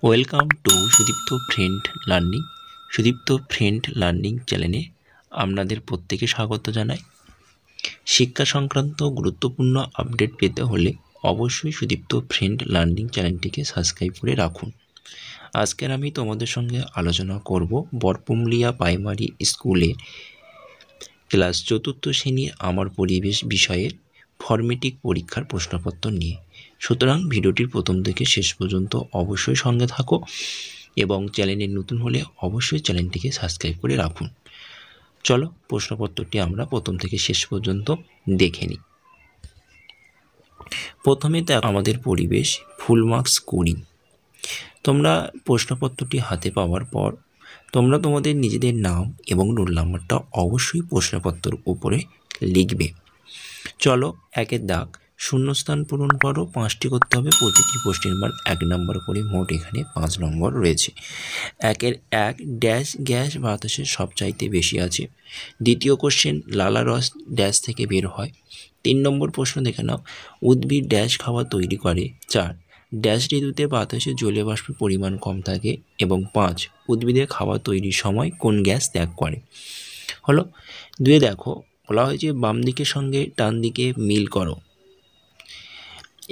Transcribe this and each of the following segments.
Welcome to Sudipta friend learning. Sudipta friend learning চ্যানেলে আপনাদের প্রত্যেকে স্বাগত জানাই। শিক্ষা সংক্রান্ত গুরুত্বপূর্ণ আপডেট পেতে হলে অবশ্যই সুদীপ্ত ফ্রেন্ড লার্নিং চ্যানেলটিকে সাবস্ক্রাইব করে রাখুন। আজকের আমি তোমাদের সঙ্গে আলোচনা করব বরপুমলিয়া প্রাইমারি স্কুলে ক্লাস 4th শ্রেণীর আমার পরিবেশ বিষয়ের ফর্মেটিক পরীক্ষার প্রশ্নপত্র নিয়ে। সুতরাং ভিডিওটির প্রথম থেকে শেষ পর্যন্ত অবশ্যই সঙ্গে থাকো এবং চ্যানেলে নতুন হলে অবশ্যই চ্যানেলটিকে সাবস্ক্রাইব করে রাখুন। চলো প্রশ্নপত্রটি আমরা প্রথম থেকে শেষ পর্যন্ত দেখে নিই। প্রথমে আমাদের পরিবেশ ফুল মার্কস 20। তোমরা প্রশ্নপত্রটি হাতে পাওয়ার পর তোমরা তোমাদের নিজেদের নাম এবং রোল নাম্বারটা অবশ্যই প্রশ্নপত্রের উপরে লিখবে। চলো একের দাগ শূন্যস্থান পূরণ করো। 5টি করতে হবে, প্রতিটি প্রশ্নের মান 1 নম্বর করে, মোট এখানে 5 নম্বর রয়েছে। একের 1 ড্যাশ গ্যাস বাতাসের সবচাইতে বেশি আছে। দ্বিতীয় কোশ্চেন লালা রস ড্যাশ থেকে বের হয়। 3 নম্বর প্রশ্ন দেখে নাও, উদ্ভিদ ড্যাশ খাবার তৈরি করে। 4 ড্যাশ ঋতুতে বাতাসে জলীয় বাষ্পের পরিমাণ কম থাকে। এবং 5 উদ্ভিদের খাবার তৈরির সময় কোন গ্যাস ত্যাগ করে। হলো 2 দেখো বলা হয়েছে বাম দিকের সঙ্গে ডান দিকে মিল করো।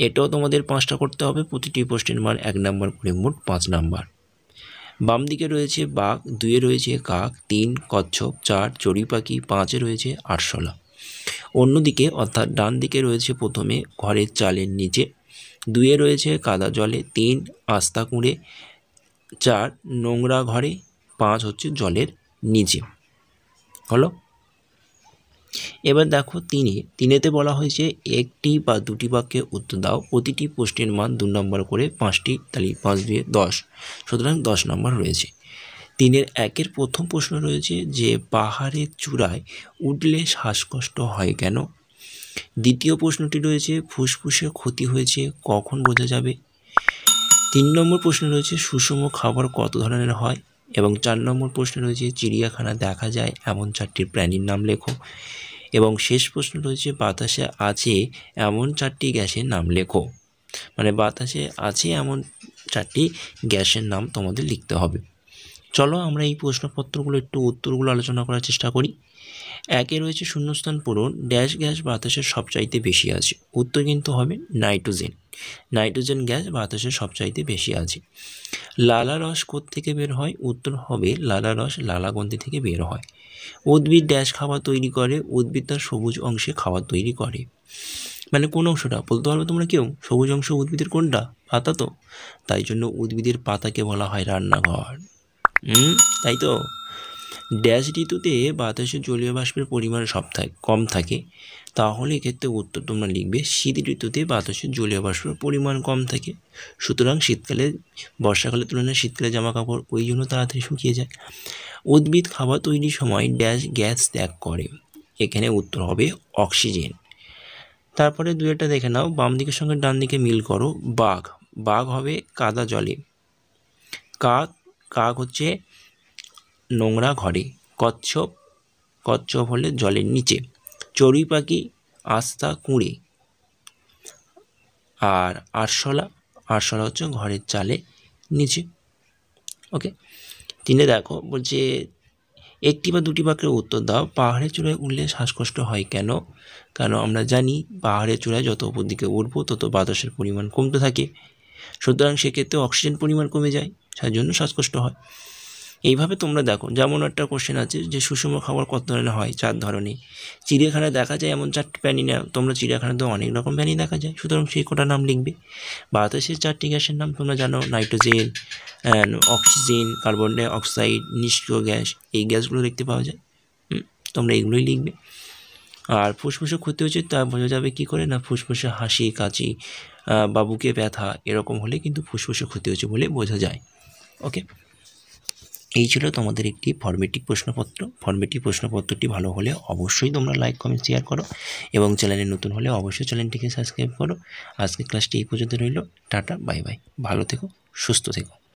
এটাও তোমাদের 5টা করতে হবে, প্রতিটি প্রশ্নের মান 1 নম্বর করে, মোট 5 নম্বর। বাম দিকে রয়েছে বাঘ, 2 রয়েছে কাক, 3 কচ্ছপ, 4 চড়ুই পাখি, 5 রয়েছে আরশোলা। অন্যদিকে অর্থাৎ ডান দিকে রয়েছে প্রথমে ঘরের চালের নিচে, 2 রয়েছে কাদা জলে, 3 আস্তা কুঁড়ে, 4 নোংরা ঘরে, 5 হচ্ছে জলের নিচে। হলো এবার দেখো তিনেতে বলা হয়েছে একটি বা দুটি বাক্যে উত্তর দাও। প্রতিটি প্রশ্নের মান 2 নম্বর করে, 5টি, তাহলে 5 2 10, সুতরাং 10 নম্বর রয়েছে। 3এর 1-এর প্রথম প্রশ্ন রয়েছে যে পাহাড়ের চূড়ায় উঠলে শ্বাসকষ্ট হয় কেন। দ্বিতীয় প্রশ্নটি রয়েছে ফুসফুসে ক্ষতি হয়েছে কখন বোঝা যাবে। 3 নম্বর প্রশ্ন রয়েছে সুষম খাবার কত ধরনের হয়। এবং 4 নম্বর প্রশ্ন রয়েছে চিড়িয়াখানা দেখা যায় এমন 4টি প্রাণীর নাম লেখো। এবং শেষ প্রশ্ন রয়েছে বাতাসে আছে এমন 4টি গ্যাসের নাম লেখো। মানে বাতাসে আছে এমন 4টি গ্যাসের নাম তোমাদের লিখতে হবে। চলো আমরা এই প্রশ্নপত্রগুলো একটু উত্তরগুলো আলোচনা করার চেষ্টা করি। 1-এ রয়েছে শূন্যস্থান পূরণ, ড্যাশ গ্যাস বাতাসের সবচাইতে বেশি আছে। উত্তর কিন্তু হবে নাইট্রোজেন। নাইট্রোজেন গ্যাস বাতাসের সবচাইতে বেশি আছে। লালা রস থেকে বের হয়। উত্তর হবে লালা রস লালাগ্রন্থি থেকে বের হয়। উদ্ভিদ ড্যাশ খাবার তৈরি করে। উদ্ভিদ তার সবুজ অংশে খাবার তৈরি করে। মানে কোন অংশটা বলতে পারবে তোমরা কেউ? সবুজ অংশ উদ্ভিদের কোনটা? পাতা তো, তাই জন্য উদ্ভিদের পাতাকে বলা হয় রান্নাঘর। তাই তো। ড্যাশ ঋতুতে বাতাসে জলীয় বাষ্পের পরিমাণ কম থাকে, তাহলে এক্ষেত্রে উত্তর তোমরা লিখবে শীত ঋতুতে বাতাসে জলীয় বাষ্পের পরিমাণ কম থাকে। সুতরাং শীতকালে বর্ষাকালের তুলনায় শীতকালে জামা কাপড় ওই জন্য তাড়াতাড়ি শুকিয়ে যায়। উদ্ভিদ খাবার তৈরির সময় ড্যাশ গ্যাস ত্যাগ করে। এখানে উত্তর হবে অক্সিজেন। তারপরে 2টা দেখে নাও, বাম দিকের সঙ্গে ডান দিকে মিল করো। বাঘ হবে কাদা জলে। কাক হচ্ছে নোংরা ঘরে। কচ্ছপ হলে জলের নিচে। চড়ুই পাখি আস্তা কুঁড়ে। আর আরশোলা হচ্ছে ঘরের চালে নিচে। ওকে 3-এ দেখো বলছে একটি বা দুটি বাক্যের উত্তর দাও। পাহাড়ের চূড়ায় উঠলে শ্বাসকষ্ট হয় কেন? কারণ আমরা জানি পাহাড়ের চূড়ায় যত উপর দিকে উঠবো তত বাতাসের পরিমাণ কমতে থাকে, সুতরাং সেক্ষেত্রে অক্সিজেন পরিমাণ কমে যায়, তার জন্য শ্বাসকষ্ট হয়। এইভাবে তোমরা দেখো, যেমন একটা কোশ্চেন আছে যে সুষম খাবার কত ধরনের হয়? 4 ধরনের। চিড়িয়াখানায় দেখা যায় এমন 4টি প্রাণী না, তোমরা চিড়িয়াখানাতে অনেক রকম প্রাণী দেখা যায়, সুতরাং সেই কটা নাম লিখবে। বাতাসের 4টি গ্যাসের নাম তোমরা জানো, nitrogen, oxygen, carbon die oxide, নিষ্ক্রিয় গ্যাস, এই গ্যাসগুলো দেখতে পাওয়া যায়। তোমরা এগুলোই লিখবে। আর ফুসফুসে ক্ষতি হচ্ছে তা বোঝা যাবে কী করে? না ফুসফুসে হাসি কাশি বা বুকে ব্যথা এরকম হলে কিন্তু ফুসফুসে ক্ষতি হচ্ছে বলে বোঝা যায়। ওকে, এই ছিল তোমাদের একটি ফর্মেটিভ প্রশ্নপত্র। ফর্মেটিভ প্রশ্নপত্রটি ভালো হলে অবশ্যই তোমরা লাইক কমেন্ট শেয়ার করো এবং চ্যানেলে নতুন হলে অবশ্যই চ্যানেলটিকে সাবস্ক্রাইব করো। আজকে ক্লাসটি এই পর্যন্ত রইল। টাটা, বাই বাই, ভালো থেকো, সুস্থ থেকো।